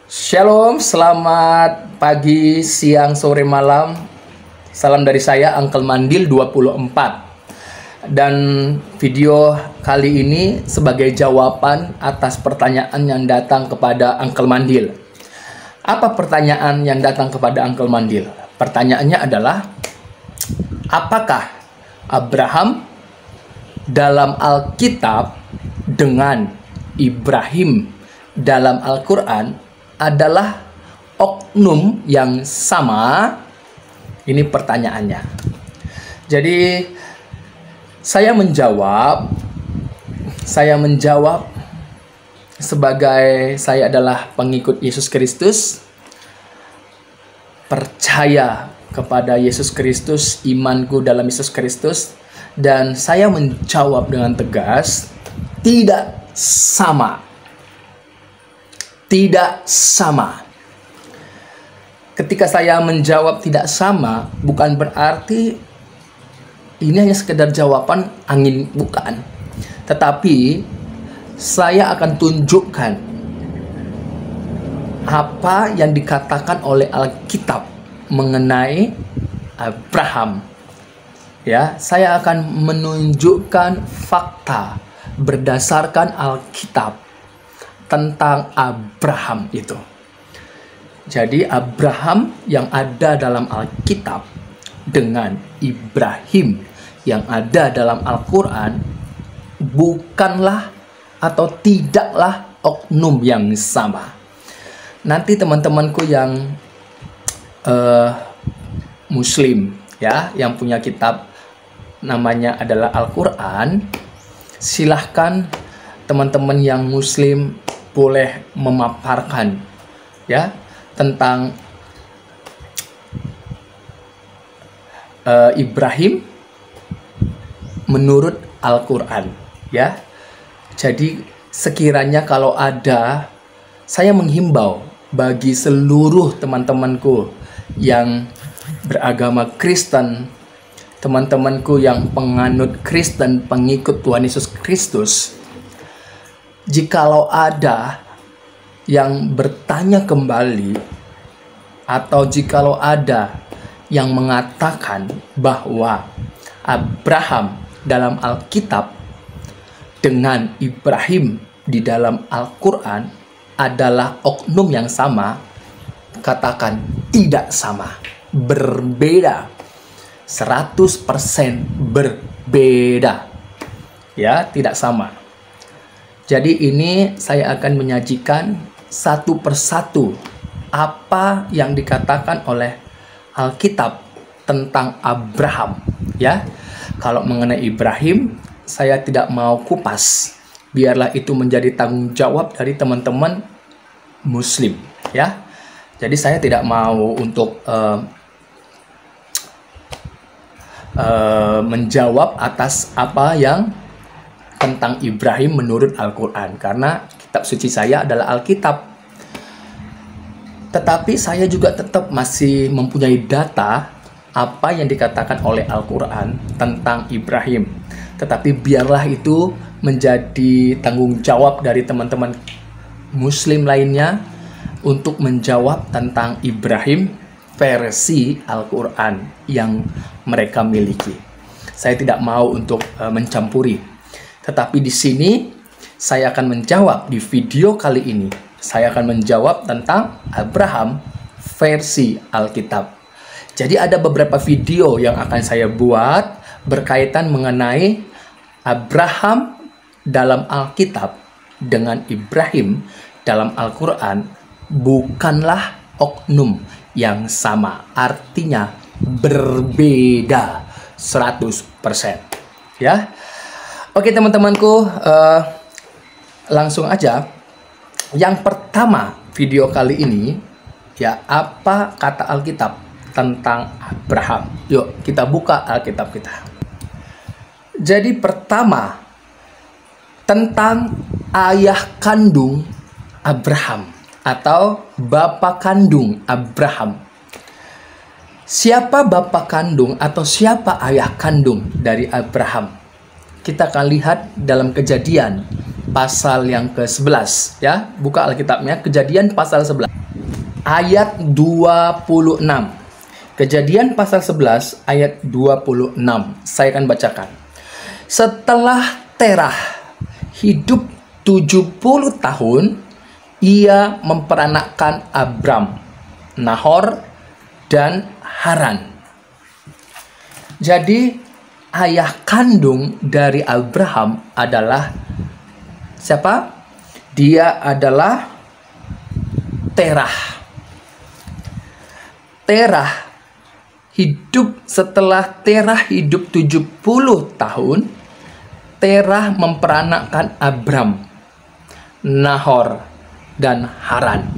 Shalom, selamat pagi, siang, sore, malam. Salam dari saya, Uncle Mandil 24. Dan video kali ini sebagai jawaban atas pertanyaan yang datang kepada Uncle Mandil. Apa pertanyaan yang datang kepada Uncle Mandil? Pertanyaannya adalah, apakah Abraham dalam Alkitab dengan Ibrahim dalam Al-Quran adalah oknum yang sama? Ini pertanyaannya. Jadi saya menjawab sebagai saya adalah pengikut Yesus Kristus, percaya kepada Yesus Kristus, imanku dalam Yesus Kristus, dan saya menjawab dengan tegas, tidak sama. Tidak sama. Ketika saya menjawab tidak sama, bukan berarti ini hanya sekedar jawaban angin, bukan. Tetapi saya akan tunjukkan apa yang dikatakan oleh Alkitab mengenai Abraham. Ya, saya akan menunjukkan fakta berdasarkan Alkitab tentang Abraham itu. Jadi Abraham yang ada dalam Alkitab dengan Ibrahim yang ada dalam Al-Quran bukanlah atau tidaklah oknum yang sama. Nanti teman-temanku yang Muslim ya, yang punya kitab namanya adalah Al-Quran, silahkan teman-teman yang Muslim boleh memaparkan ya tentang Ibrahim menurut Al-Quran ya. Jadi sekiranya kalau ada, saya menghimbau bagi seluruh teman-temanku yang beragama Kristen, teman-temanku yang penganut Kristen, pengikut Tuhan Yesus Kristus, jikalau ada yang bertanya kembali atau jikalau ada yang mengatakan bahwa Abraham dalam Alkitab dengan Ibrahim di dalam Al-Quran adalah oknum yang sama, katakan tidak sama, berbeda, 100% berbeda ya, tidak sama. Jadi ini saya akan menyajikan satu persatu apa yang dikatakan oleh Alkitab tentang Abraham ya. Kalau mengenai Ibrahim saya tidak mau kupas, biarlah itu menjadi tanggung jawab dari teman-teman Muslim ya. Jadi saya tidak mau untuk menjawab atas apa yang tentang Ibrahim menurut Al-Quran, karena kitab suci saya adalah Alkitab. Tetapi saya juga tetap masih mempunyai data apa yang dikatakan oleh Al-Quran tentang Ibrahim. Tetapi biarlah itu menjadi tanggung jawab dari teman-teman Muslim lainnya untuk menjawab tentang Ibrahim versi Al-Quran yang mereka miliki. Saya tidak mau untuk mencampuri. Tetapi di sini saya akan menjawab, di video kali ini saya akan menjawab tentang Abraham versi Alkitab. Jadi ada beberapa video yang akan saya buat berkaitan mengenai Abraham dalam Alkitab dengan Ibrahim dalam Al-Quran bukanlah oknum yang sama, artinya berbeda 100% ya. Oke teman-temanku, langsung aja. Yang pertama video kali ini ya, apa kata Alkitab tentang Abraham. Yuk kita buka Alkitab kita. Jadi pertama, tentang ayah kandung Abraham atau bapak kandung Abraham. Siapa bapak kandung atau siapa ayah kandung dari Abraham? Kita akan lihat dalam Kejadian pasal yang ke-11 ya. Buka Alkitabnya, Kejadian pasal 11 ayat 26. Kejadian pasal 11 ayat 26. Saya akan bacakan. Setelah Terah hidup 70 tahun, ia memperanakkan Abram, Nahor, dan Haran. Jadi ayah kandung dari Abraham adalah siapa? Dia adalah Terah. Terah hidup, setelah Terah hidup 70 tahun, Terah memperanakkan Abram, Nahor, dan Haran.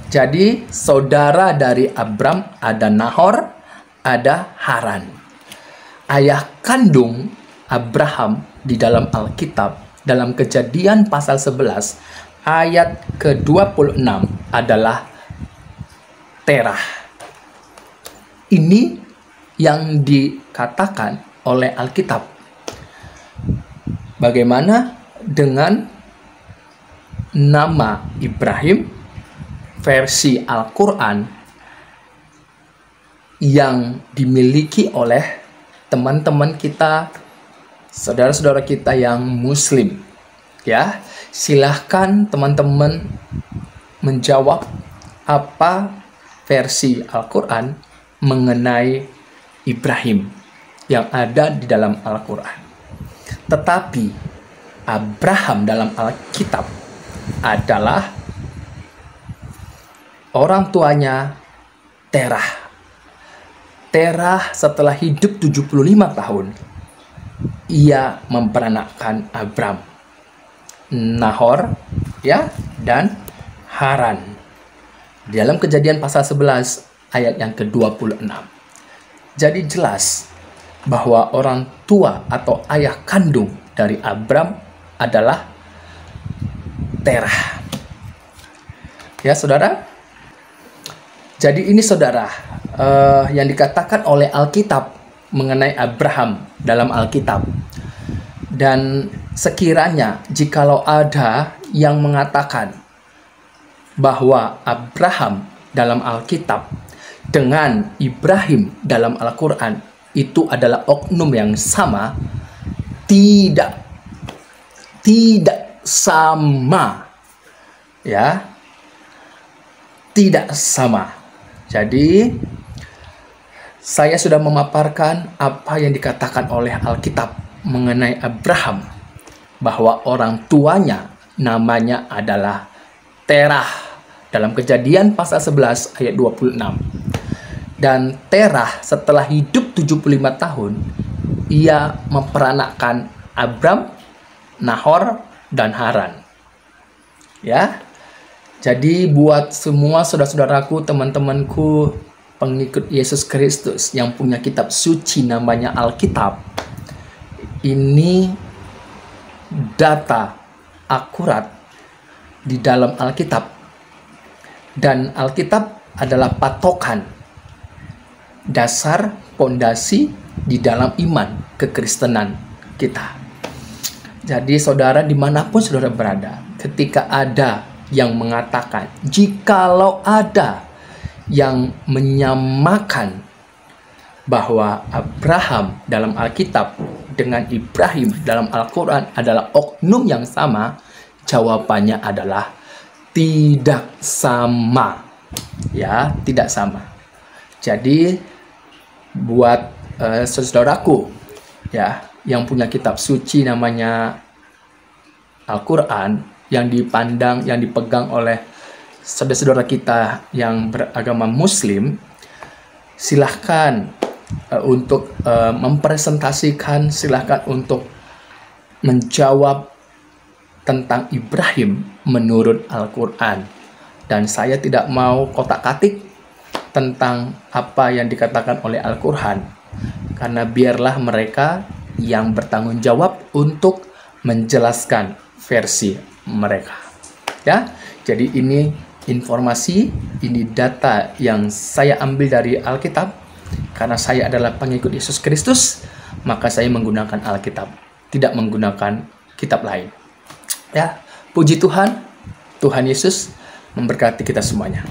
Jadi saudara dari Abram ada Nahor, ada Haran. Ayah kandung Abraham di dalam Alkitab, dalam Kejadian pasal 11 ayat ke-26 adalah Terah. Ini yang dikatakan oleh Alkitab. Bagaimana dengan nama Ibrahim versi Al-Quran yang dimiliki oleh teman-teman kita, saudara-saudara kita yang Muslim? Ya, silahkan teman-teman menjawab apa versi Al-Quran mengenai Ibrahim yang ada di dalam Al-Quran. Tetapi Abraham dalam Alkitab adalah orang tuanya Terah. Terah setelah hidup 75 tahun, ia memperanakkan Abram, Nahor, ya, dan Haran. Di dalam Kejadian pasal 11 ayat yang ke-26. Jadi jelas bahwa orang tua atau ayah kandung dari Abram adalah Terah. Ya, saudara. Jadi ini saudara, yang dikatakan oleh Alkitab mengenai Abraham dalam Alkitab. Dan sekiranya jikalau ada yang mengatakan bahwa Abraham dalam Alkitab dengan Ibrahim dalam Al-Quran itu adalah oknum yang sama, tidak sama, ya, tidak sama. Jadi saya sudah memaparkan apa yang dikatakan oleh Alkitab mengenai Abraham, bahwa orang tuanya namanya adalah Terah dalam Kejadian pasal 11 ayat 26. Dan Terah setelah hidup 75 tahun, ia memperanakkan Abram, Nahor, dan Haran. Ya. Jadi buat semua saudara-saudaraku, teman-temanku, pengikut Yesus Kristus yang punya kitab suci namanya Alkitab, ini data akurat di dalam Alkitab. Dan Alkitab adalah patokan dasar pondasi di dalam iman kekristenan kita. Jadi saudara, dimanapun saudara berada, ketika ada yang mengatakan, jikalau ada yang menyamakan bahwa Abraham dalam Alkitab dengan Ibrahim dalam Al-Quran adalah oknum yang sama, jawabannya adalah tidak sama. Ya, tidak sama. Jadi buat saudaraku ya yang punya kitab suci namanya Al-Quran, yang dipandang, yang dipegang oleh saudara-saudara kita yang beragama Muslim, silahkan untuk mempresentasikan, silahkan untuk menjawab tentang Ibrahim menurut Al-Quran. Dan saya tidak mau kotak-katik tentang apa yang dikatakan oleh Al-Quran, karena biarlah mereka yang bertanggung jawab untuk menjelaskan versi mereka. Ya, jadi ini informasi, ini data yang saya ambil dari Alkitab. Karena saya adalah pengikut Yesus Kristus, maka saya menggunakan Alkitab, tidak menggunakan kitab lain. Ya, puji Tuhan, Tuhan Yesus memberkati kita semuanya.